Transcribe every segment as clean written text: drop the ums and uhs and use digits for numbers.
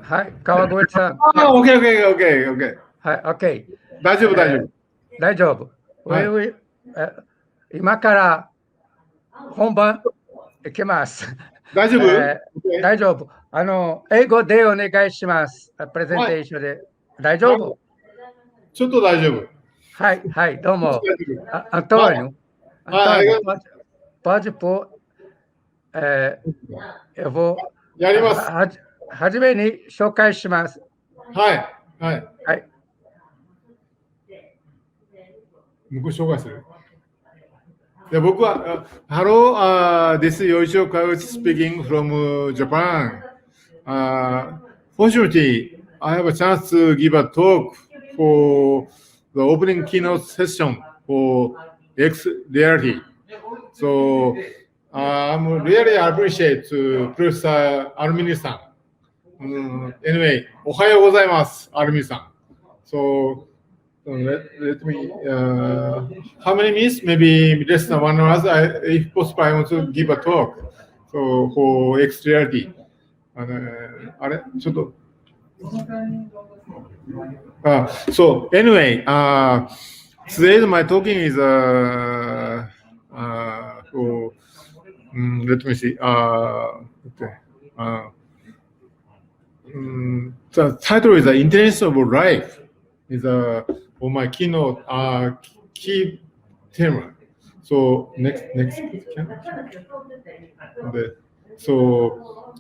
はい、川越さん。OK。はい、OK。大丈夫。大丈夫。今から本番いきます。大丈夫、大丈夫。英語でお願いします。プレゼンテーションで。大丈夫？ちょっと大丈夫。はい、どうも。アントニオ。pode pôr. Eu vou. やります。はじめに紹介します。はい。向こう紹介する。で僕は、Hello, this is Yoichiro Kawaguchi speaking from Japan. Fortunately, I have a chance to give a talk for the opening keynote session for X-Reality. So, I'm really appreciate Professor Armin-san. Anyway, おはようございます、Armin-san. So, let me, how many minutes? Maybe less than 1 hour. If possible, I want to give a talk for X-Reality. あれちょっと。So, anyway, today my talking is for, let me see. The title is The Intelligence of Life. Is on my keynote key theme. So next. So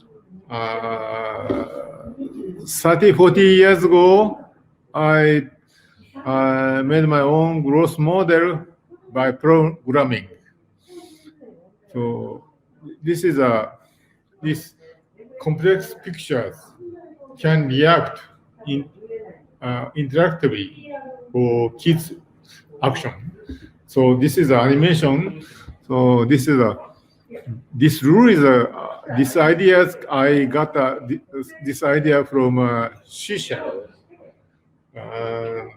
30-40 years ago, I made my own growth model by programming. So this complex pictures can react interactively for kids action. So this is animation. So this rule is this ideas I got this idea from Shisha and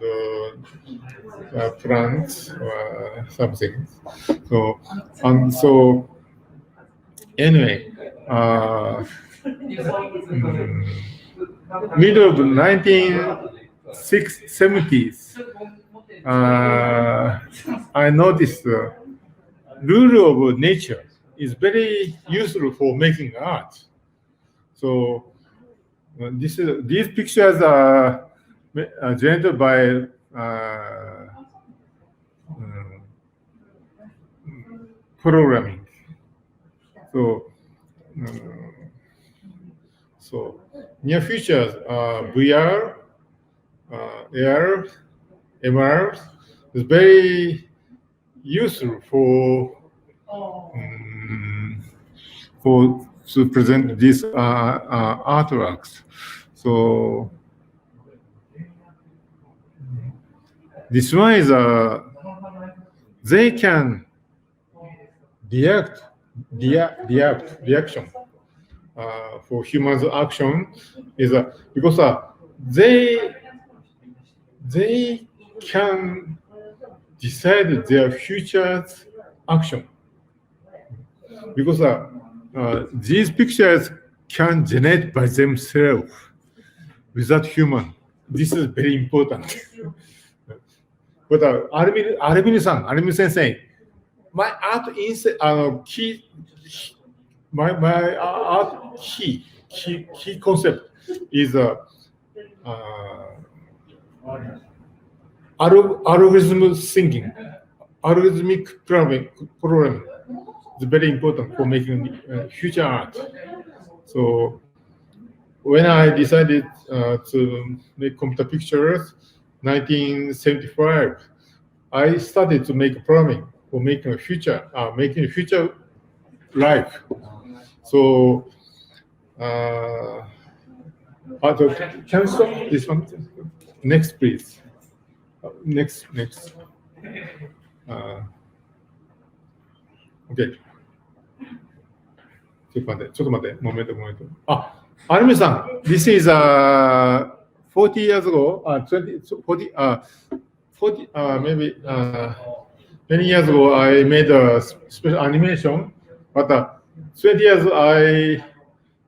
plants or something. So anyway, middle of the 1970s, I noticed the rule of nature is very useful for making art. So these pictures are generated by programming. So near futures, VR, AR, MR is very useful to present these artworks. So this one is they can reaction for humans' action is because they can decide their future's action. Because these pictures can generate by themselves without human. This is very important. But Armin Sensei, my art key concept is algorithm thinking, algorithmic programming. It's very important for making future art. So when I decided to make computer pictures, 1975, I started to make programming for making a future life. So can you stop this one? Next, please. Next. Okay. ちょっと待って、モメント。アルミさん、this is 40 years ago, maybe many years ago, I made a special animation, but 20 years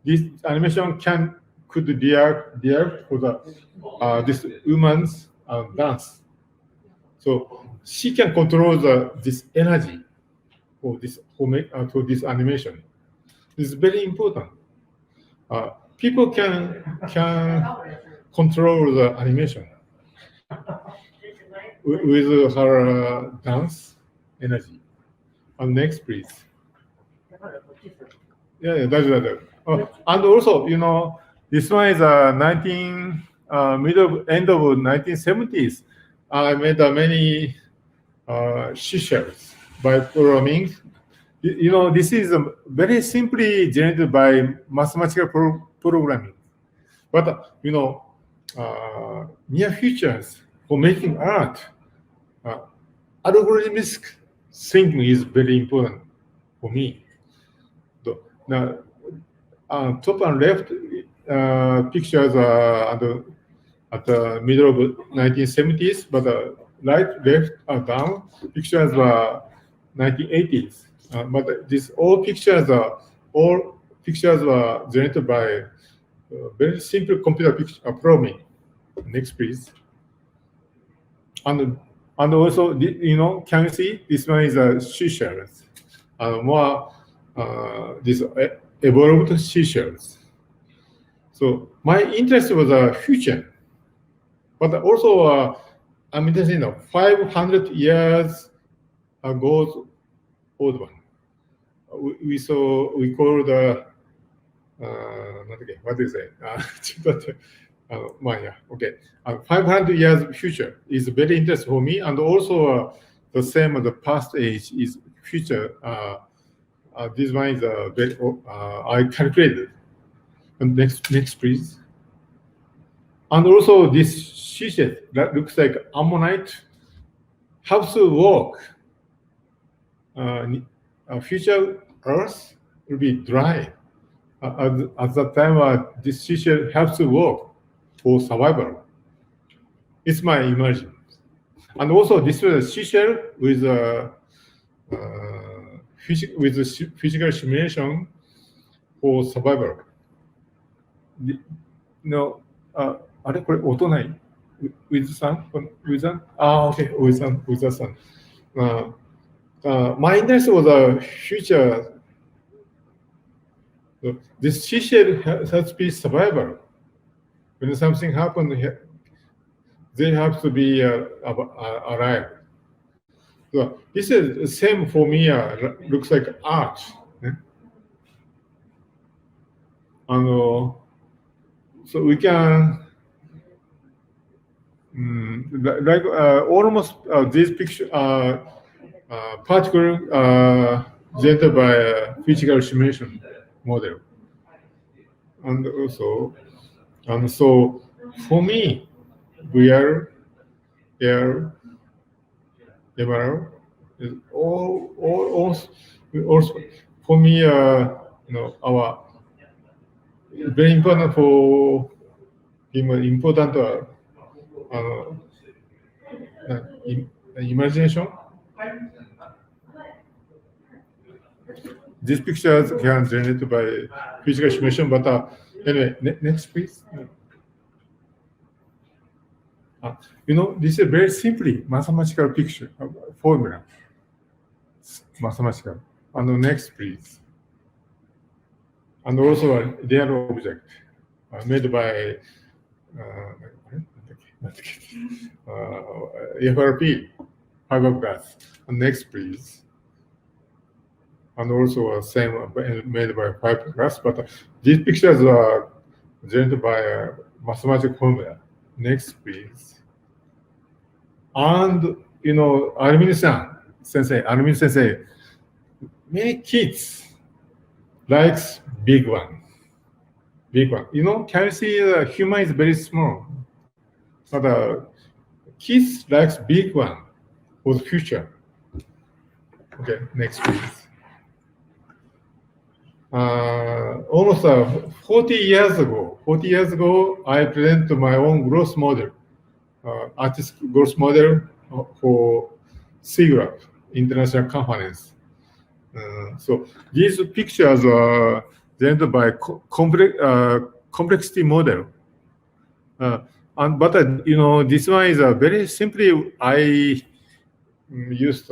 this animation could react for this woman's dance. So she can control this energy for this animation. This is very important. People can control the animation with her dance energy. Next, please. Yeah, that's right. And also, this one is end of 1970s. I made many seashells by programming. This is very simply generated by mathematical programming. But near futures for making art, algorithmic thinking is very important for me. Now, top and left pictures are at the middle of 1970s, but right, left, down pictures were 1980s. But these all pictures were generated by very simple computer programming. Next, please. And also, can you see this one is a seashells, more this evolved seashells. So my interest was future, but also I'm interested in 500 years ago old one. We call the what is it? Okay. 500 years future is very interesting for me, and also the same as the past age is future. This one is very I calculated. And next, please. And also this seashell that looks like ammonite has to work. Future Earth will be dry. At that time, this seashell has to work for survival. It's my imagine. And also, this was a seashell with physical simulation for survival. With sun? Okay, with the sun. My interest was a future. This seashell has to be survival. When something happens, they have to be alive. So this is the same for me. Looks like art. So we can almost this picture particle generated by a physical simulation model, and so for me, VR, AR, MR is also for me, our very important for important imagination. These pictures can generated by physical simulation, but anyway, next please. This is very simply mathematical picture formula. Mathematical. And next please. And also a real object made by FRP, fiberglass. And next please. And also same made by fiberglass, but these pictures are generated by a mathematical formula. Next please. And Armin Sensei, many kids likes big one. Can you see the human is very small, but kids likes big one for the future. Okay, next please. Almost 40 years ago, I presented my own growth model, artist growth model for sigla, international conference. So these pictures are generated by complexity model. But this one is very simply. I used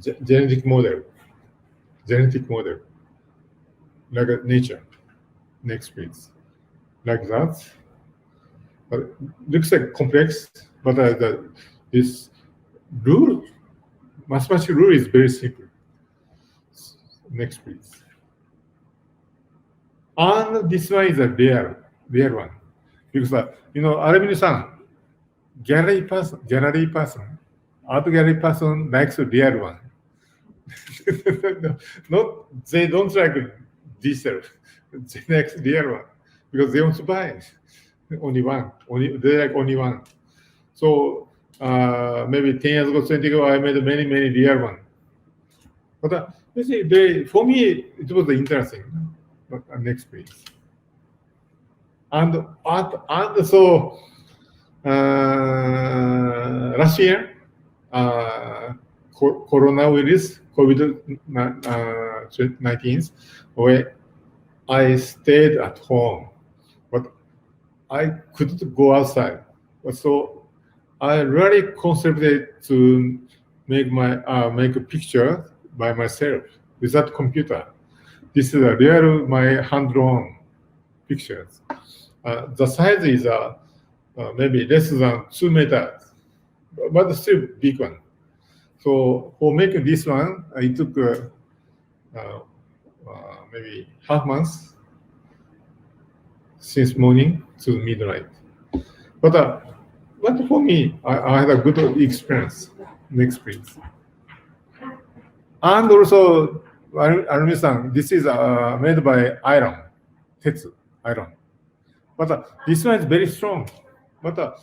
genetic model, like nature. Next, please. Like that. But it looks like complex, but this rule, mathematical rule, is very simple. Next, please. And this one is a rare one, because Armin-san, gallery person, art gallery person likes a rare one. They don't like digital. They like rare one because they want to buy only one. They like only one. So maybe 10 years ago, 20 ago, I made many rare one. But for me, it was interesting. Next, please. And so last year, coronavirus, COVID-19, where I stayed at home, but I couldn't go outside. So I really concentrated to make a picture by myself without computer. This is a real my hand-drawn pictures. The size is maybe less than 2 meters, but still big one. So for making this one, it took maybe half months since morning to midnight. But for me, I had a good experience. Next, please. And also, Armin-san, this is made by iron, tetsu, iron. But this one is very strong. But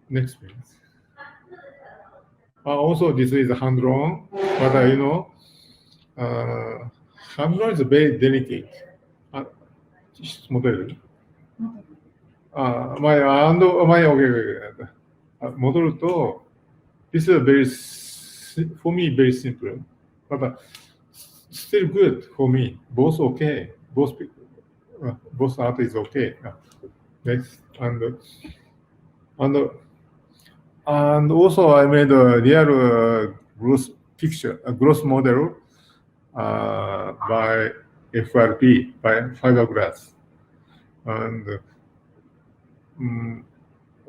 next, please. Also, this is hand-drawn. But hand-drawn is very delicate. Model. Model to this is very, for me, very simple. But still good for me. Both okay. Both art is okay. Next, and also I made a real gross picture, a gross model by FRP, by fiberglass, and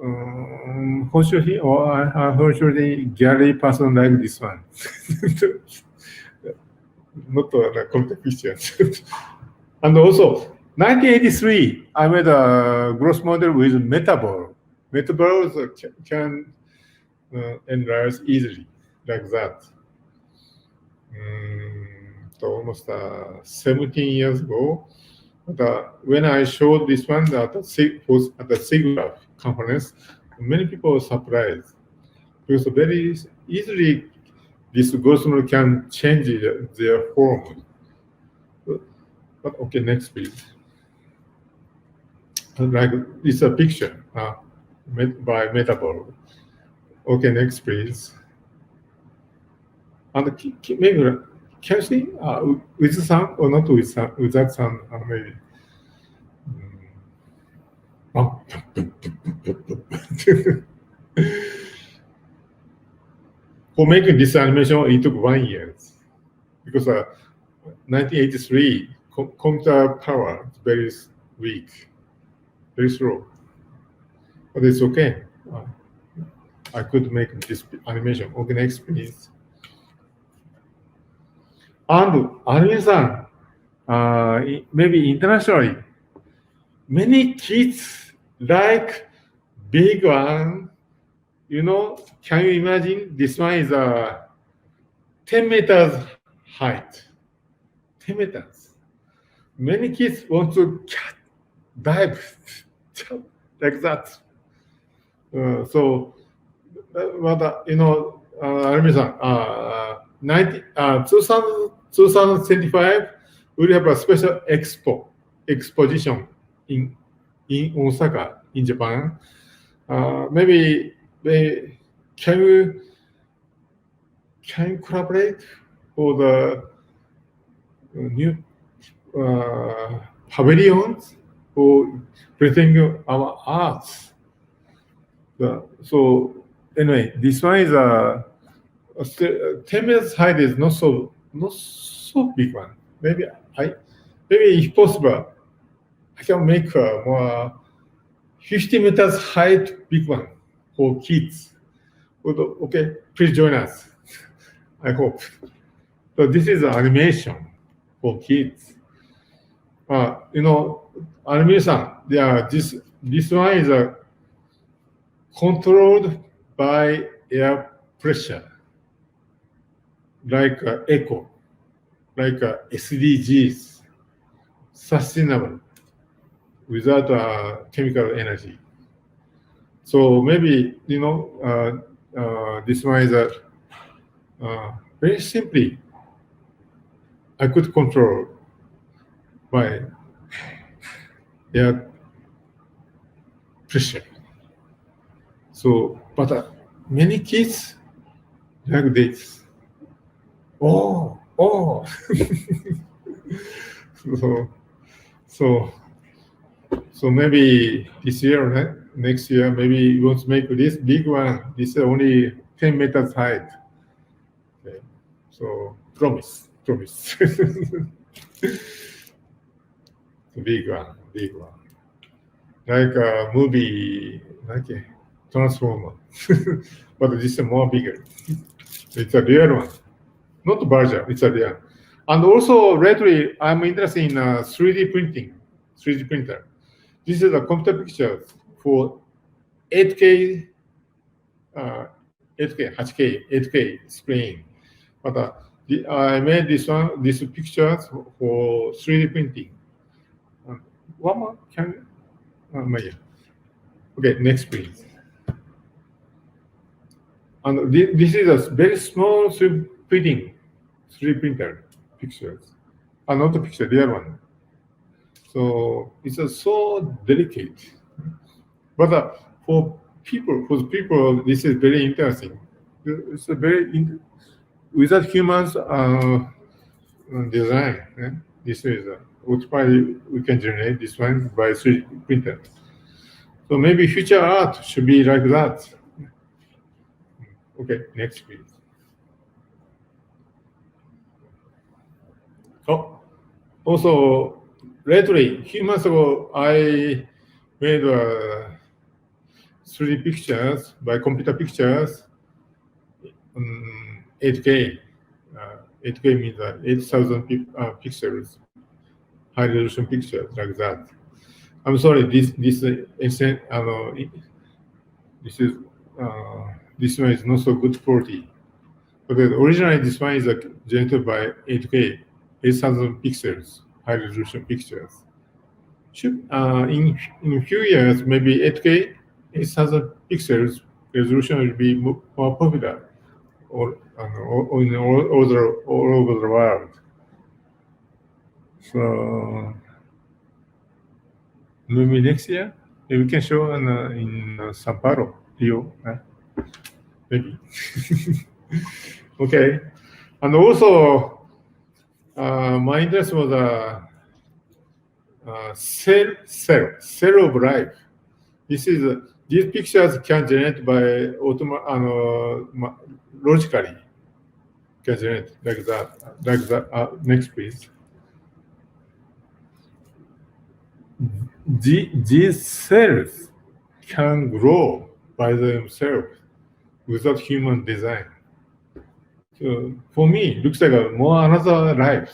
unfortunately, gallery person like this one. Not a complete picture. And also, 1983, I made a gross model with metaball. Metaballs can enlarge easily, like that. Almost 17 years ago, when I showed this one at the Sigla conference, many people were surprised because very easily this gross model can change their form. But okay, next, please. Like it's a picture made by metaball. Okay, next, please. And maybe can you see with sound or not with sound? Without sound, maybe. For making this animation, it took 1 year because 1983 computer power is very weak, very slow. But it's okay. I could make this animation. Okay, next, please. And Armin-san, maybe internationally, many kids like big one. Can you imagine? This one is 10 meters height. 10 meters. Many kids want to dive like that. So, but Armin-san, 2025, we'll have a special exposition in Osaka, in Japan. Maybe can you collaborate for the new pavilions for presenting our arts. So anyway, this one is 10 meters height is not so big one. Maybe if possible, I can make a more 50 meters height big one for kids. Okay, please join us. I hope. So this is an animation for kids. Animation. This one is controlled by air pressure, like eco, like SDGs, sustainable, without chemical energy. So maybe this one is very simply I could control by air pressure. So, but many kids like this. Oh. So maybe this year, next year, maybe you want to make this big one. This is only 10 meters height. Okay. So promise. Big one. Like a movie, like a Transformer. But this is more bigger. It's a real one. Not virtual, it's a real. And also lately, I'm interested in 3D printing, 3D printer. This is a computer picture for 8K, 8K screen. But I made these pictures for 3D printing. One more, can you? Okay, next please. And this is a very small 3D printer pictures. Not the picture, the other one. So it's so delicate. But for people, this is very interesting. It's a without humans design. This is which we can generate this one by 3D printer. So maybe future art should be like that. Okay, next please. Oh, also lately, few months ago, I made 3D pictures by computer pictures. 8K. 8K means 8,000 pixels, high resolution pictures like that. I'm sorry, this one is not so good quality. But originally, this one is generated by 8K, 8,000 pixels, high resolution pictures. In a few years, maybe 8K, 8,000 pixels resolution will be more popular all over the world. So maybe next year, we can show in São Paulo, Rio, maybe. Okay, and also my interest was cell of life. These pictures can generate by logically. Can generate like that. Next, please. These cells can grow by themselves without human design. So for me, it looks like another life.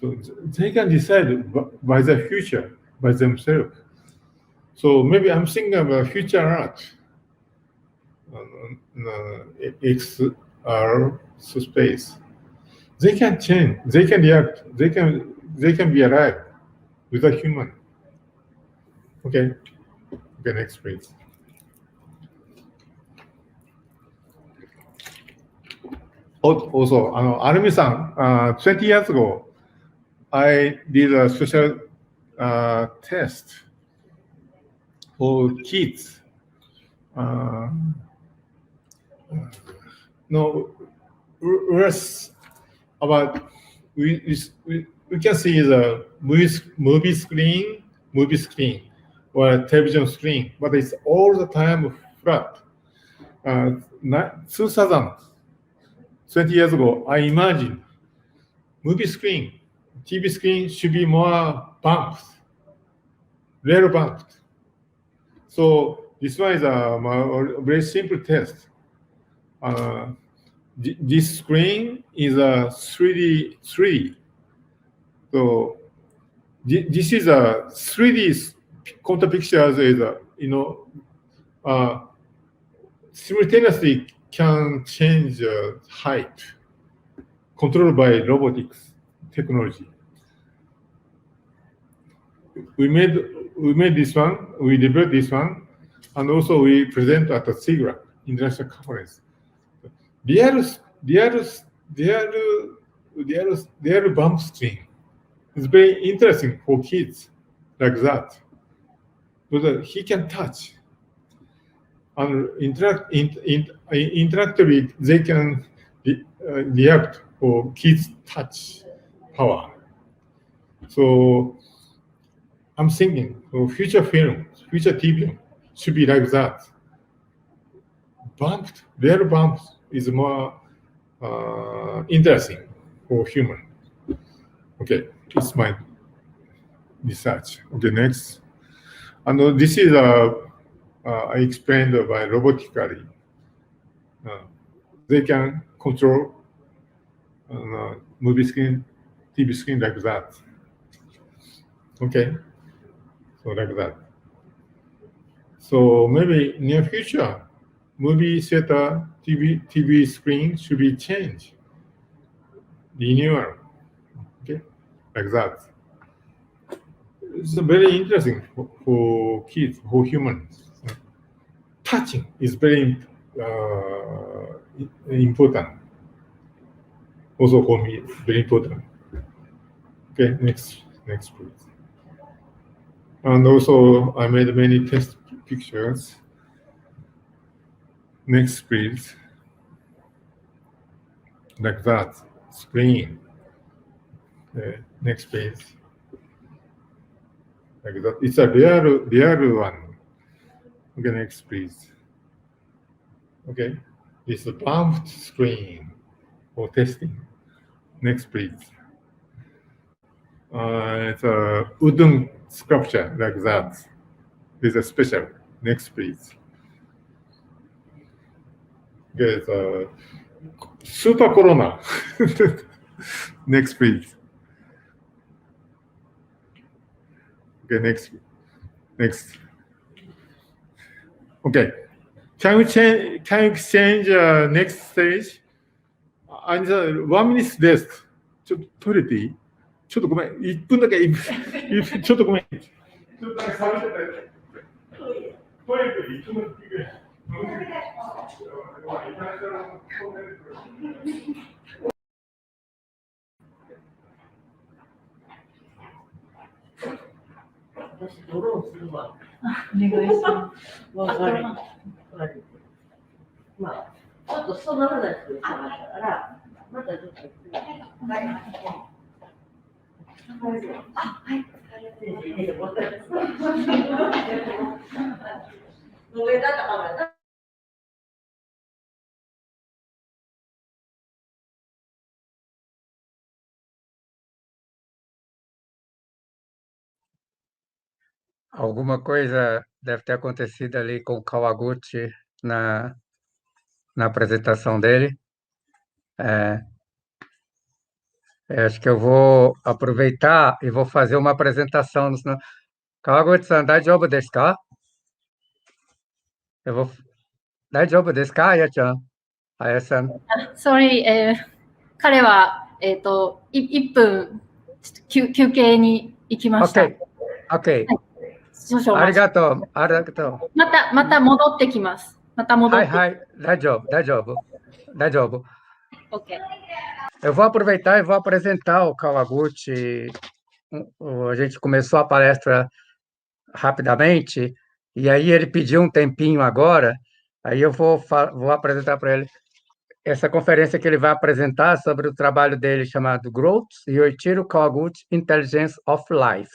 So they can decide by the future by themselves. So maybe I'm thinking about future art, XR space. They can change. They can react. They can be alive without human. Okay. Next please. Also, Arumi-san, 20 years ago, I did a special test for kids. you can see the movie screen or television screen, but it's all the time flat. 2000, 20 years ago, I imagined movie screen, TV screen should be more bumped, little bumped. So this one is a very simple test. This screen is a 3D. So this is a 3D contour pictures is simultaneously can change height, controlled by robotics technology. We made this one, we developed this one, and also we present at the sigla international conference. Real bump screen is very interesting for kids like that, because he can touch and interactively they can react for kids' touch power. So I'm thinking for future film, future TV should be like that. Real bumps is more interesting for human. Okay, it's my research. Okay, next. And this is I explained by robotically. They can control movie screen, TV screen like that. Okay, so like that. So maybe near future, movie theater, TV screen should be changed, renewal. Okay, like that. It's very interesting for kids, for humans. Touching is very important. Also for me, very important. Okay, next please. And also I made many test pictures. Next please. Like that, screen. Next please. Like that. It's a real one. Okay, next please. Okay, this is a bumped screen for testing. Next please. It's a wooden sculpture like that. It's a special. Next please. Okay, it's a super corona. Next please. Okay, next. Okay, can you change next stage? And 1 minute less. ちょっとトイレていい？ちょっとごめん。1分だけ。ちょっとごめん。ちょっとだけ触ってて。トイレて1分だけ。私ドローンするわ。お願いします。悪い。まあちょっとそうならないと探したから、またちょっと。はい。はい。上だったから。Alguma coisa deve ter acontecido ali com o Kawaguchi na apresentação dele. Acho que eu vou aproveitar e vou fazer uma apresentação. Kawaguchi-san, daijoubu desu ka? Eu vou... Daijoubu desu ka, Aya-chan? Aya-san. Sorry, 彼は1分休憩に行きました。OK。ありがとう。また戻ってきます。はい。大丈夫。OK。Eu vou aproveitar e vou apresentar o Kawaguchi. A gente começou a palestra rapidamente, e aí ele pediu um tempinho agora, aí eu vou apresentar para ele. essa conferência que ele vai apresentar sobre o trabalho dele chamado Growth, Yoichiro Kawaguchi, Intelligence of Life.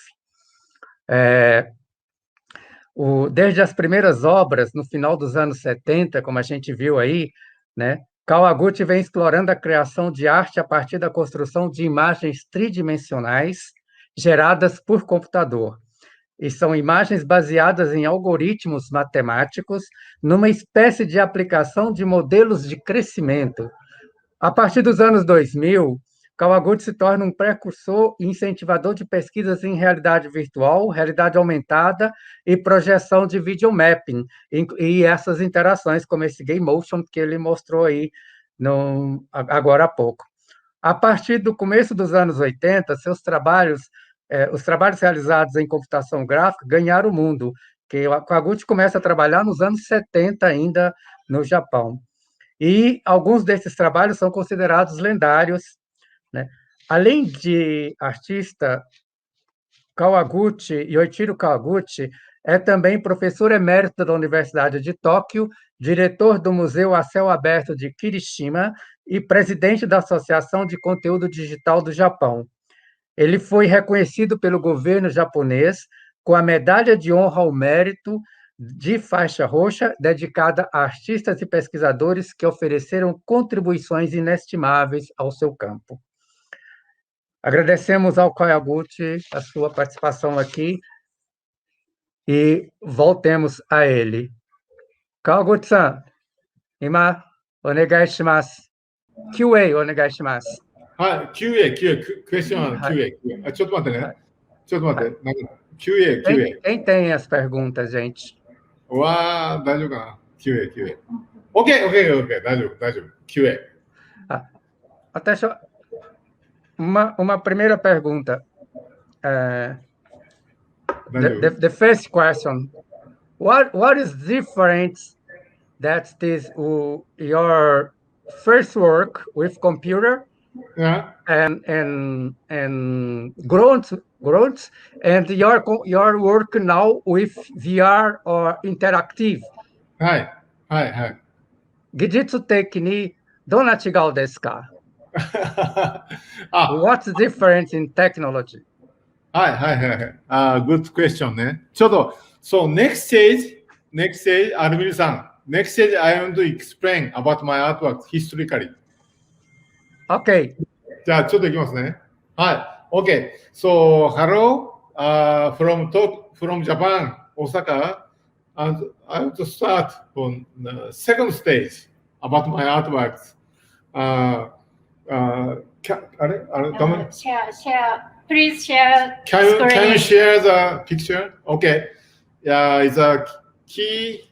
Desde as primeiras obras, no final dos anos 70, como a gente viu aí, né, Kawaguchi vem explorando a criação de arte a partir da construção de imagens tridimensionais geradas por computador. E são imagens baseadas em algoritmos matemáticos, numa espécie de aplicação de modelos de crescimento. A partir dos anos 2000, Kawaguchi se torna um precursor e incentivador de pesquisas em realidade virtual, realidade aumentada e projeção de videomapping, e essas interações, como esse game motion que ele mostrou aí agora há pouco. A partir do começo dos anos 80, os trabalhos realizados em computação gráfica ganharam o mundo, que o Kawaguchi começa a trabalhar nos anos 70 ainda no Japão. E alguns desses trabalhos são considerados lendários, né? Além de artista, Yoichiro Kawaguchi é também professor emérito da Universidade de Tóquio, diretor do Museu a Céu Aberto de Kirishima e presidente da Associação de Conteúdo Digital do Japão. Ele foi reconhecido pelo governo japonês com a Medalha de Honra ao Mérito de faixa roxa, dedicada a artistas e pesquisadores que ofereceram contribuições inestimáveis ao seu campo. Agradecemos ao Kawaguchi a sua participação aqui e voltemos a ele. Kawaguchi-san, ima, onegai shimasu. QA, onegai shimasu. QA, question QA. ちょっと待ってね。ちょっと待って。QA. Quem tem as perguntas, gente? 大丈夫かな ?QA. OK. 大丈夫。QA. Até uma primeira pergunta. The first question. What is different that your first work with computer and growth and your work now with VR or interactive? はい。技術的にどんな違うですか? What's different in technology? はい。Good question ね。ちょっと、so next stage, アルミルさん。Next stage, I want to explain about my artwork historically. Okay. じゃあ、ちょっといきますね。はい。Okay. So, hello, from Japan, Osaka, and I want to start on the second stage about my artworks. Please share Can you share the picture? Okay. It's a key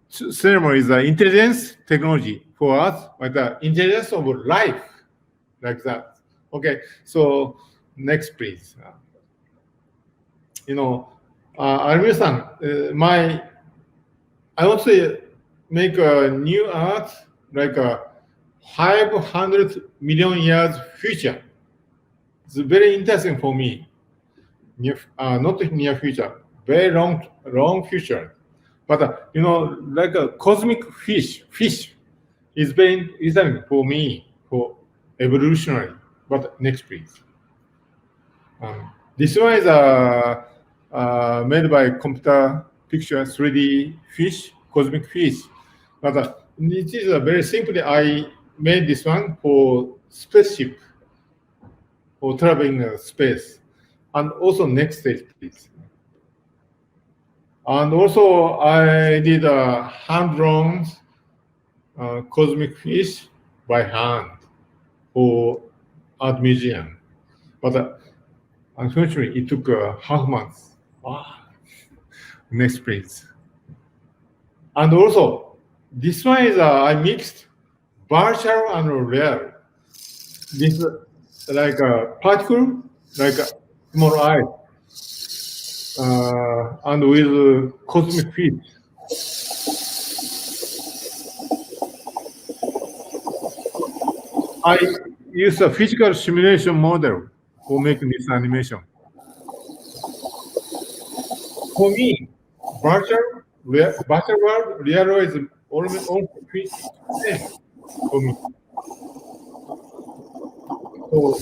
ceremony is the intelligence technology for us, but the intelligence of life, like that. Okay. So next, please. Armin-san, I want to make a new art like a 500 million years future. It's very interesting for me. Not near future, very long future. But like a cosmic fish is very interesting for me for evolutionary. But next, please. This one is made by computer picture 3D fish, cosmic fish. But it is very simply I made this one for spaceship, for traveling space. And also next stage, please. And also I did a hand-drawn cosmic fish by hand for art museum. But unfortunately, it took half month. Next, please. And also, this one is I mixed virtual and real. This is like a particle, like a small eye, and with cosmic fish. I use a physical simulation model for making this animation. For me, virtual world, real world is almost for me. So,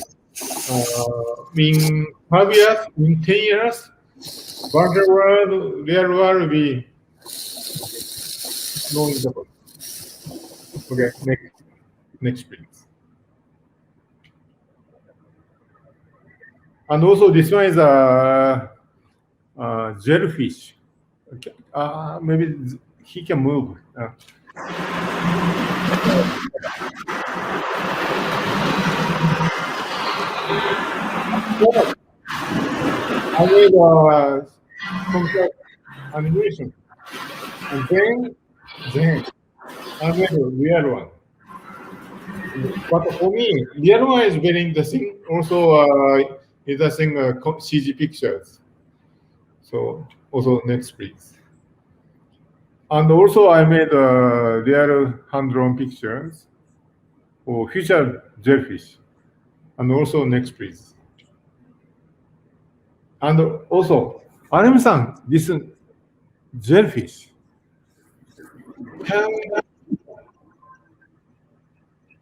in 5 years, in 10 years, virtual world, real world will be knowledgeable. Okay, next please. And also this one is a jellyfish. Okay. Maybe he can move. I made a complex animation, and then I made a real one. But for me, real one is very interesting. Also, interesting CG pictures. So also next please. And also I made real hand-drawn pictures for future jellyfish. And also next please. And also, Anime-san, this jellyfish can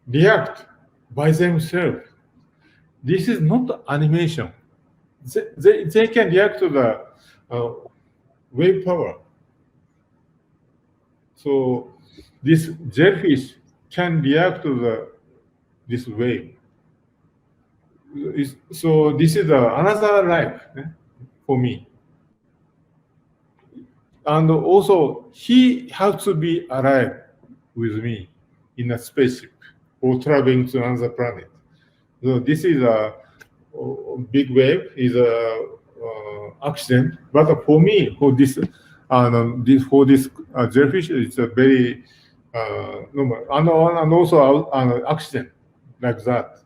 react by themselves. This is not animation. They can react to the wave power. So this jellyfish can react to this wave. So this is another life for me. And also, he has to be alive with me in a spaceship or traveling to another planet. So this is a big wave, is a accident. But for me, for this jellyfish, it's a very normal, and also an accident like that.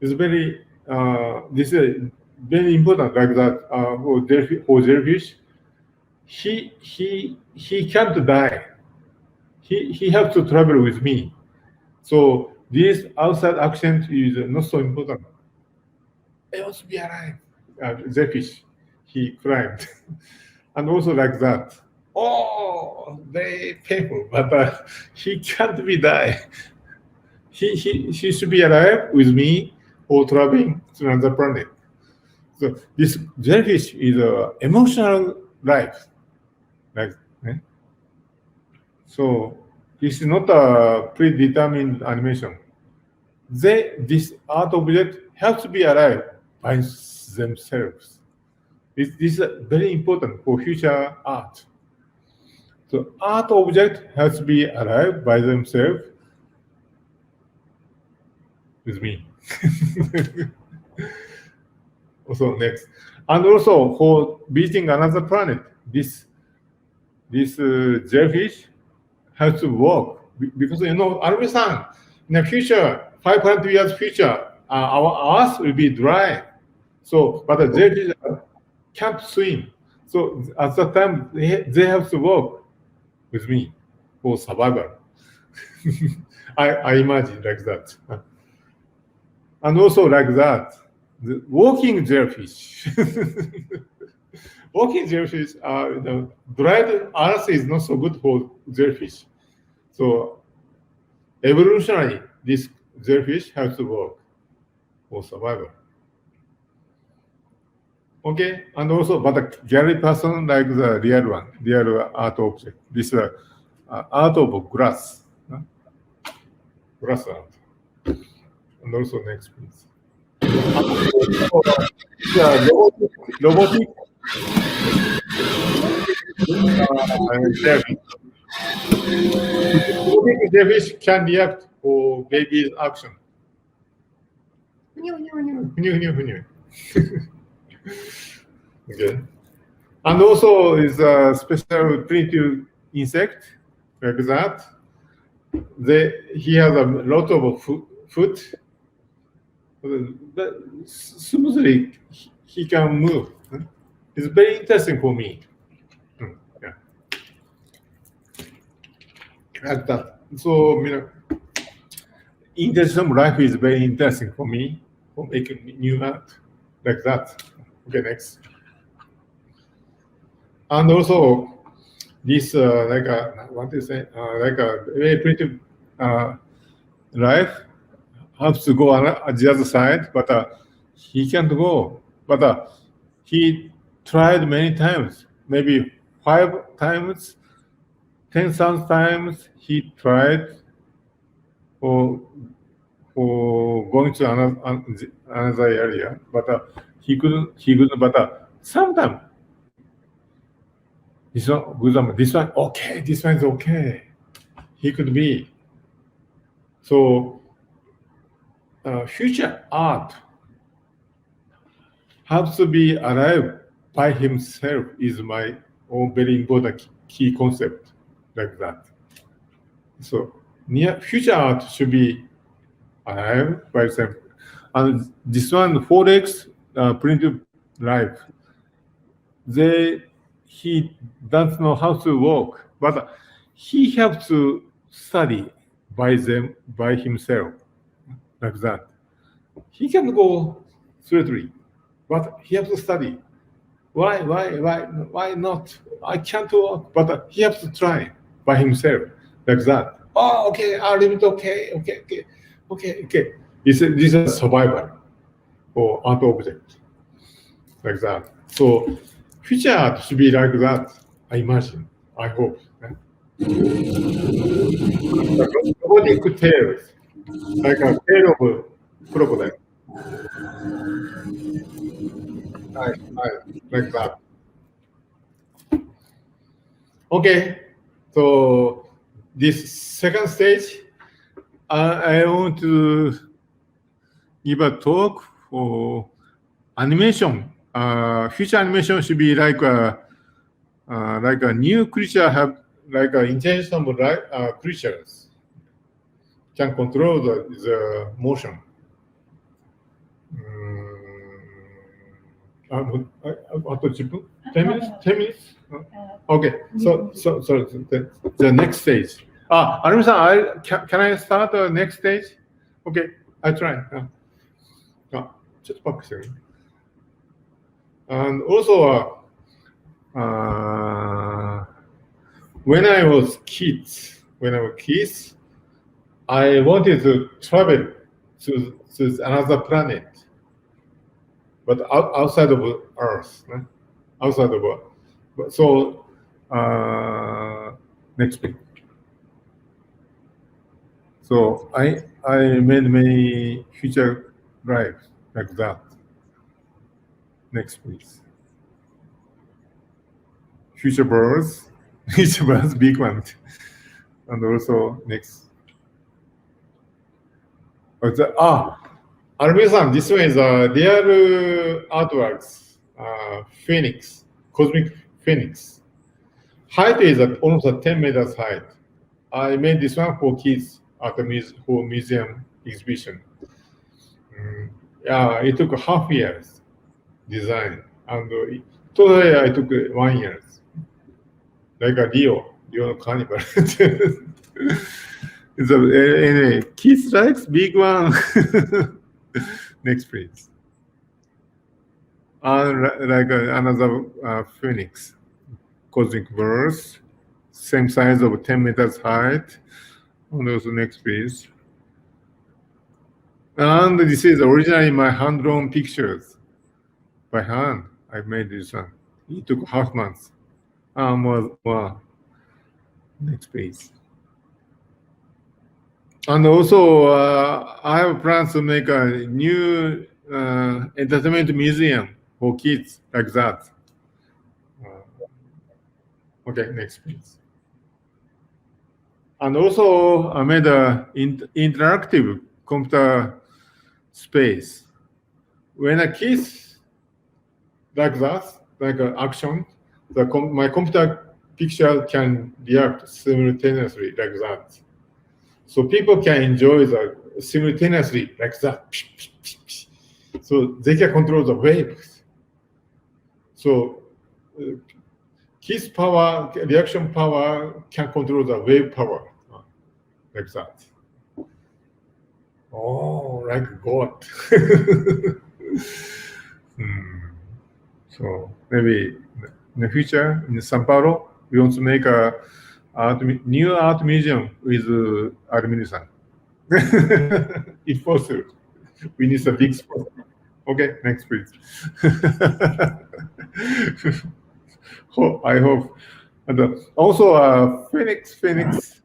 It's very this is very important like that for jellyfish. He can't die. He has to travel with me. So this outside accident is not so important. I want to be alive. Jellyfish, he climbed, and also like that. Oh, very painful, but he can't be die. He should be alive with me or traveling to another planet. So this jellyfish is an emotional life. Like, so this is not a predetermined animation. This art object has to be alive by themselves. This is very important for future art. So art object has to be alive by themselves with me. Also next, and also for visiting another planet, this jellyfish has to walk because Arbe-san, in the future, 500 years future, our Earth will be dry. So, but the jellyfish can't swim. So at that time, they have to walk with me for survival. I imagine like that. And also like that, the walking jellyfish. Walking jellyfish, dried earth is not so good for jellyfish. So evolutionarily, this jellyfish has to walk for survival. Okay, and also, but the gallery person like the real one, real art object. This art of glass, glass art. And also next, please. Robotic jellyfish can react for baby's action. Okay. And also is a special primitive insect like that. He has a lot of foot. But smoothly he can move. It's very interesting for me. Yeah. Like that. So, intelligent life is very interesting for me for making new art like that. Okay, next. And also this like a what is it? Like a very primitive life has to go on the other side, but he can't go. But he tried many times, maybe 5 times, 10,000 times. He tried for going to another area, but he couldn't. But sometimes this one good, this one okay, this one is okay. He could be. So future art has to be alive by himself is my own very important key concept, like that. So future art should be alive by itself. And this one, Forex printed life, he doesn't know how to work, but he has to study by himself, like that. He can go straightly, but he has to study. Why not? I can't work, but he has to try by himself, like that. Oh, okay, I'll leave it. Okay. This is survival for art object, like that. So future art should be like that. I imagine. I hope. Robotic tails, like a tail of crocodile. Like that. Okay, so this second stage, I want to give a talk for animation. Future animation should be like a new creature have like an intelligent creatures can control the motion. What 10 minutes? 10 minutes? Okay. So the next stage. Arumi-san, can I start the next stage? Okay, I try. Just back a second. And also, when I was kids, I wanted to travel to another planet, but outside of Earth, outside of Earth. So next page. So I made many future drives like that. Next please. Future birds, big one, and also next. Arumi-san, this one is real artworks, phoenix, cosmic phoenix. Height is almost 10 meters height. I made this one for kids at the for museum exhibition. It took half years design, and totally I took 1 year. Like a Rio carnival. Anyway, kids likes big one. Next please. Like another phoenix, cosmic birds, same size of 10 meters height. And also next please. And this is originally my hand-drawn pictures. By hand, I made this one. It took half months. More. Next please. And also, I have plans to make a new entertainment museum for kids like that. Okay, next please. And also, I made an interactive computer space. When a kid like that, like an action, my computer picture can react simultaneously like that. So people can enjoy the simultaneously like that. So they can control the waves. So kids power, reaction power can control the wave power like that. Oh, like God. So maybe in the future in Sao Paulo, we want to make a new art museum with admission. If possible, we need a big spot. Okay, next please. I hope. And also, Phoenix. This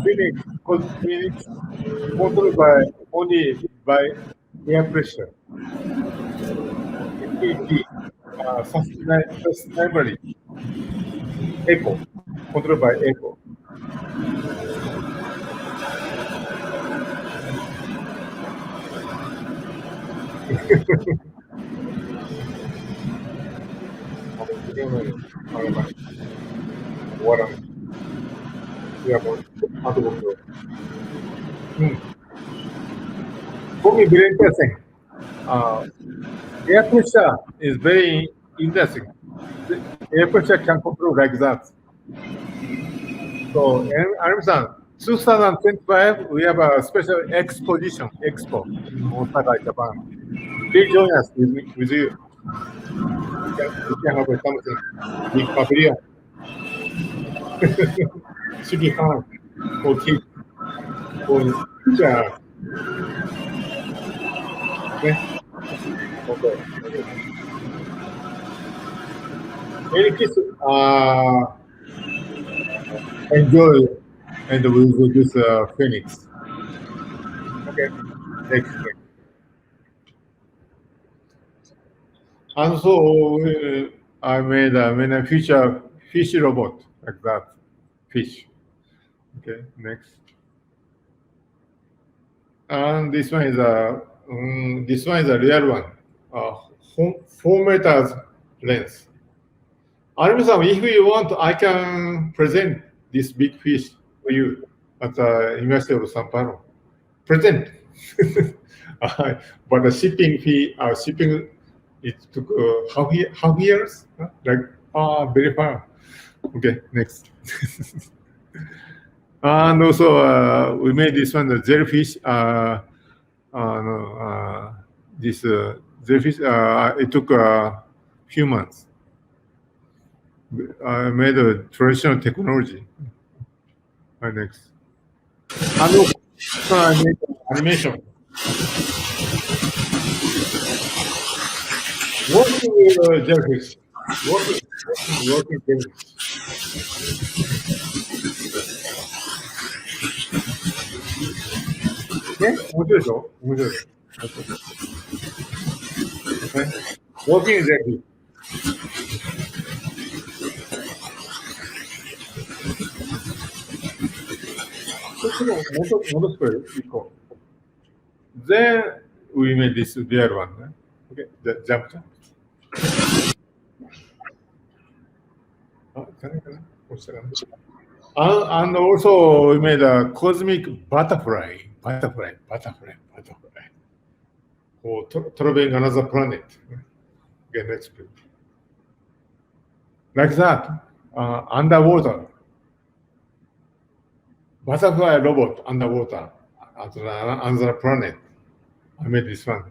Phoenix controlled only by air pressure. Sustainably. Echo, controlled by echo. For me, very interesting. Air pressure is very interesting. The air pressure can control like that. So, Armin-san, 2025, we have a special exposition, expo in Osaka, Japan. Please join us with you. We can have something, big pavilion. Should be fun for kids, for future. Okay. Many kids enjoy and we will use Phoenix. Okay. Next. And so I made a future fish robot like that. Fish. Okay, next. And this one is a real one. 4 meters length. Armin-san, if you want, I can present this big fish for you at the University of São Paulo. Present. But the shipping fee, it took how years? Like very far. Okay, next. And also we made this one, the jellyfish. This jellyfish, it took a few months. I made a traditional technology. Next. And also, I made animation. Working jellyfish. Working jellyfish. Okay? 面白いでしょ？面白い。Working jellyfish. Then we made this real one. Okay, jump. And also we made a cosmic butterfly. Or traveling another planet. Okay, next please. Like that, underwater. Butterfly robot underwater at another planet. I made this one.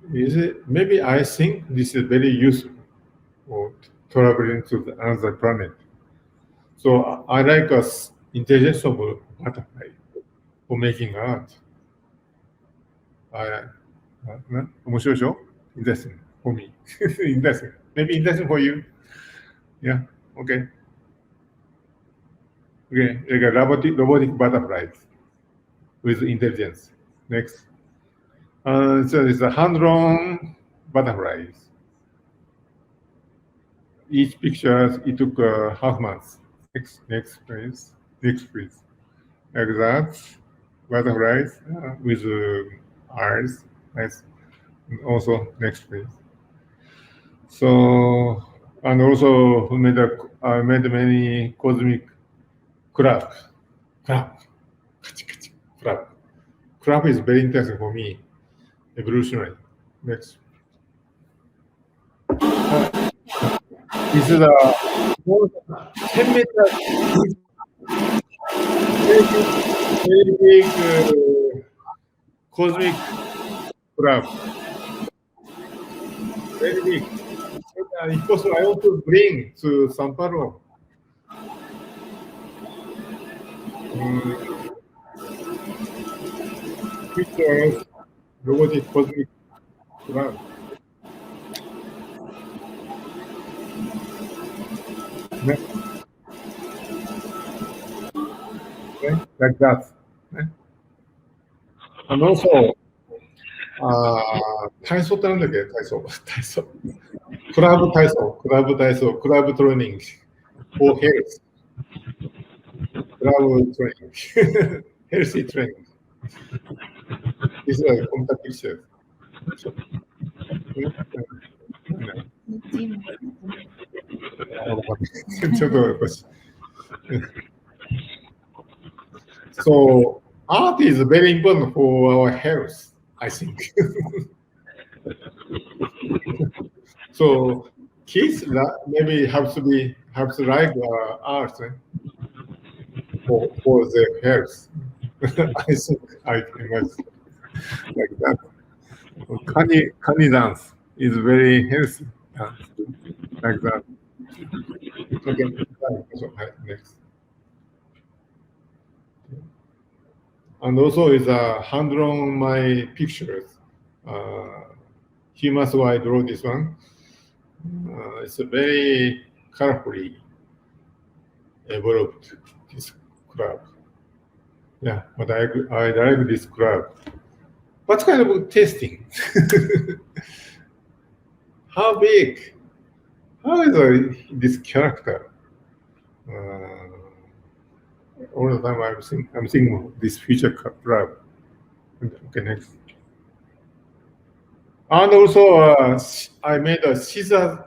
Maybe I think this is very useful for traveling to another planet. So I like intelligence of butterfly for making art. 面白いでしょ? Interesting for me. Interesting. Maybe interesting for you. Yeah. Okay. Okay, like robotic butterflies with intelligence. Next. So it's a hand-drawn butterflies. Each picture, it took half months. Next, please. Like that. Butterflies with eyes. Nice. And also, next, please. So, and also made many cosmic crab. Crab is very interesting for me. Evolutionary. Next. This is a 10 meters very big cosmic graph. Very big. If possible, I want to bring to São Paulo. Pictures, robotic cosmic graph. Okay, like that. And also, 体操ってなんだっけ？体操。クラブ体操、クラブトレーニング、or health。クラブトレーニング、healthy training。This is a contact picture. ちょっとやっぱし。So, art is very important for our health, I think. So, kids maybe have to like art for their health. I think I imagine like that. Kani dance is very healthy, like that. Okay, next. And also is a hand-drawn my pictures. Humans who I draw this one. It's a very colorfully evolved this crab. Yeah, but I like this crab. What kind of tasting? How big? How is this character? All the time I'm thinking this future crab. Okay, next. And also I made a scissors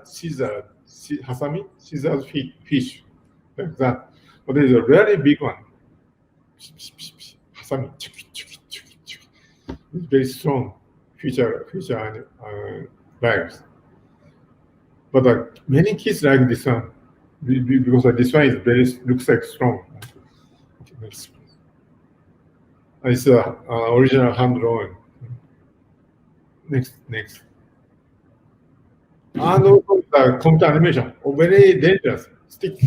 fish like that. But it's a very big one. Hasami. It's very strong future bags. But many kids like this one because this one is looks like strong. Next. It's original hand drawing. Next. And also the computer animation, very dangerous. Stick.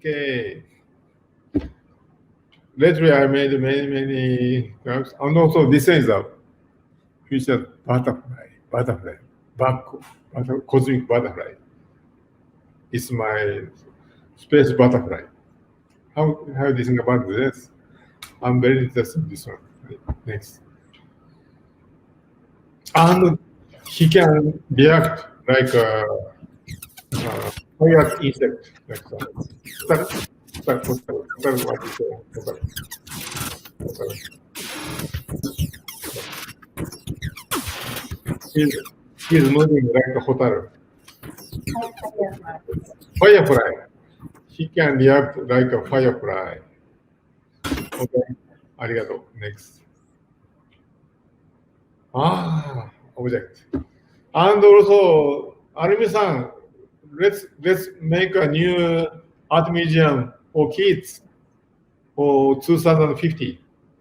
Okay. Lately, I made many graphics, and also this is a future butterfly, cosmic butterfly. It's my space butterfly. How do you think about this? I'm very interested in this one. Next. And he can react like a fire insect. Like that. He's moving like a hotel. Firefly. He can react like a firefly. Okay. Arigato. Next. Object. And also, Arimi-san, let's make a new art museum for kids for 2050.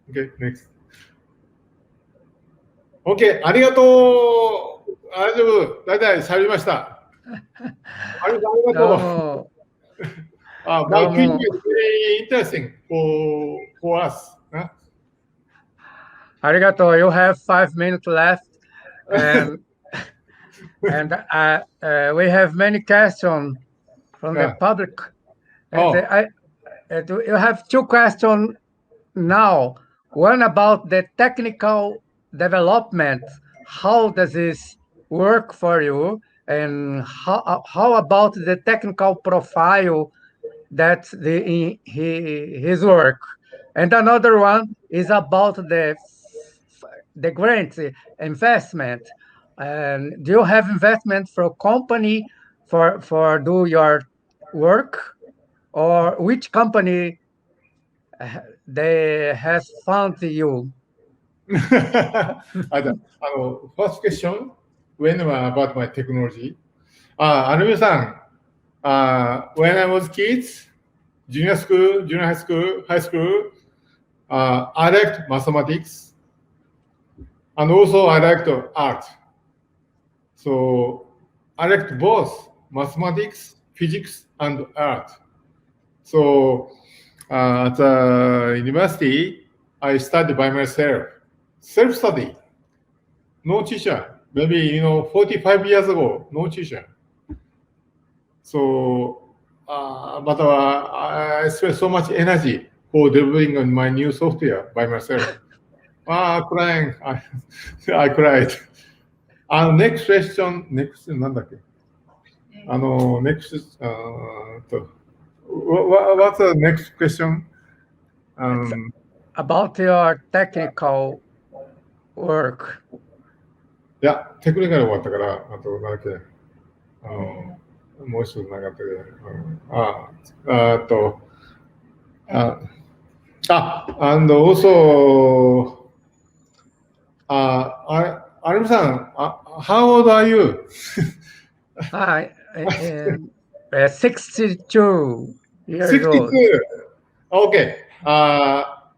Okay, next. Okay, ありがとう。大丈夫。大体喋りました。ありがとう。My question is very interesting for us. Arigato, you have 5 minutes left. And we have many questions from the public. You have 2 questions now. One about the technical development. How does this work for you? And how about the technical profile that his work? And another one is about the grant investment. And do you have investment for company for do your work, or which company they has found you? First question, when about my technology. Anime-san, when I was kids, junior school, junior high school, high school, I liked mathematics, and also I liked art. So I liked both mathematics, physics, and art. So at the university, I studied by myself, self-study, no teacher. Maybe 45 years ago, no teacher. So, but I spent so much energy for developing my new software by myself. Crying, I cried. Next question,なんだっけ? Next, what's the next question? About your technical work. いや、テクニカル終わったから、あと、なんだっけ、もう一つなかったけど、and also, Arim-san, how old are you? 62 years 62. old. Okay.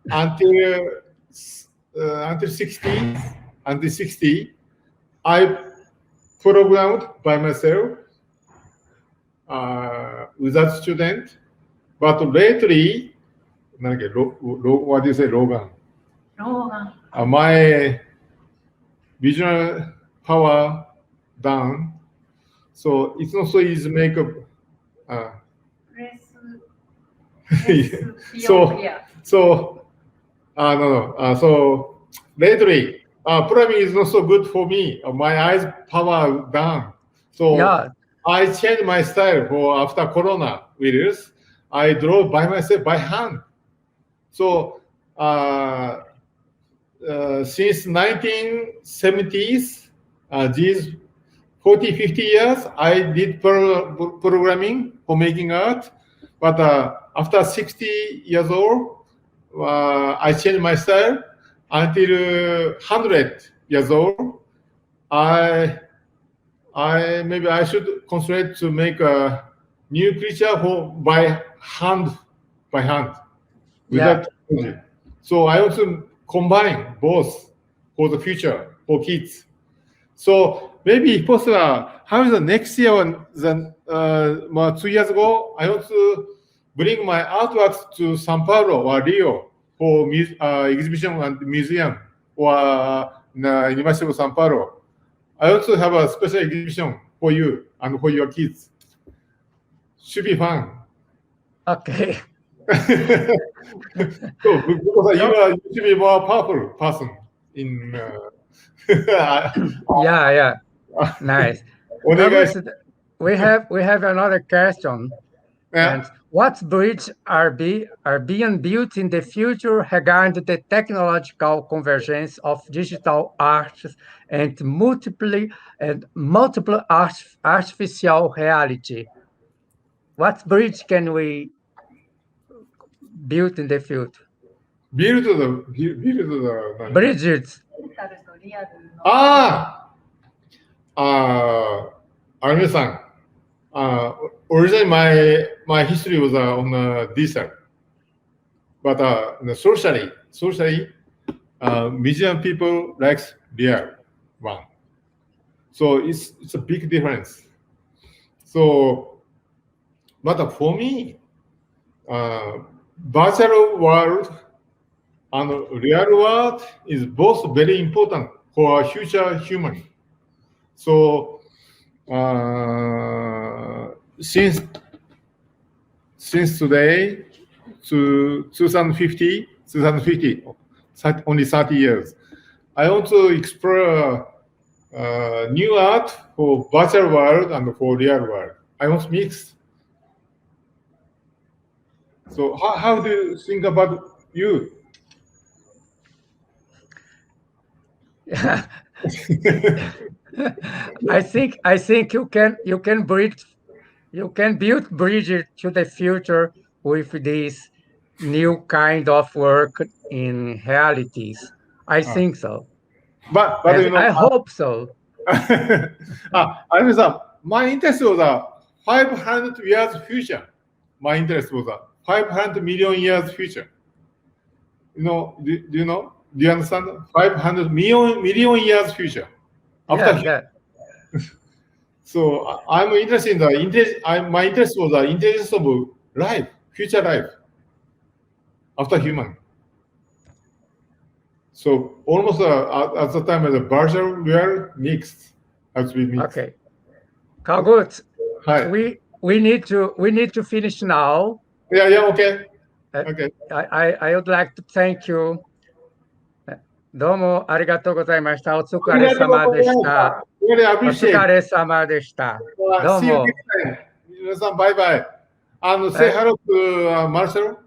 Until 60, I programmed by myself without student, but lately, what do you say, Logan? My visual power down, so it's not so easy to make up. So lately, programming is not so good for me. My eyes power down. So Yeah. I changed my style for after Corona virus. I draw by myself by hand. So since 1970s, these 40, 50 years, I did programming for making art. But after 60 years old, I changed my style. Until 100 years old, maybe I should concentrate to make a new creature by hand. Without technology. So I also combine both for the future for kids. So maybe if possible, how is the next year? 2 years ago, I want to bring my artworks to São Paulo or Rio for exhibition and museum or the University of São Paulo. I also have a special exhibition for you and for your kids. Should be fun. Okay. So, because you should be more powerful person in. Yeah. Nice. We have another question. Yeah. And what bridges are being built in the future regarding the technological convergence of digital arts and multiple artificial reality? What bridge can we build in the future? Build the Bridges. Armin-san, originally my history was on diesel, but socially, museum people likes real one. So it's a big difference. So, but for me, virtual world and real world is both very important for future human. So since today to 2050, only 30 years, I want to explore new art for virtual world and for real world. I want to mix. So how do you think about you? I think you can build bridges to the future with this new kind of work in realities. I think so. But I hope so. My interest was 500 years future. My interest was 500 million years future. Do you know? Do you understand? 500 million years future. Yeah. So I'm interested in my interest was the intelligence of life, future life, after human. So almost at the time the virtual real mixed has to be mixed. Okay. Kawaguchi, Hi. we need to finish now. Yeah, okay. Okay. I would like to thank you. どうもありがとうございました。お疲れ様でした。Really お appreciate. 疲れ様でした。どう See you も。 next time. 皆さん、バイバイ。say hello to Marcel.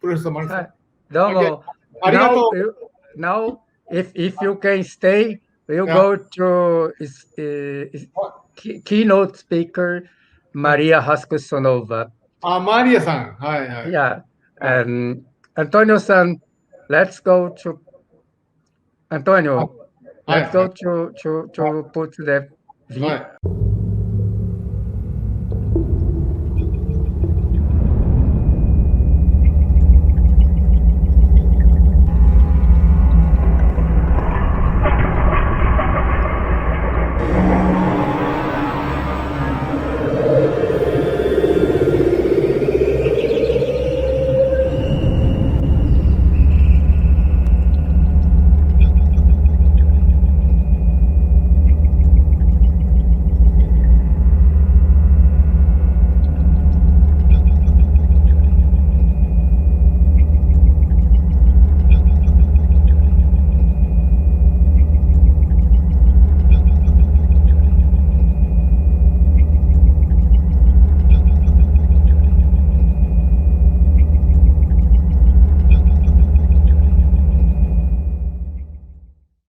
Professor Marcel. どうも。 Okay. ありがとう。 Now, if you can stay, we'll go to keynote speaker Maria Raskusonova. Maria さん。はいはい。Yeah. And Antonio-san, let's go to Antonio. Let's go to put the video.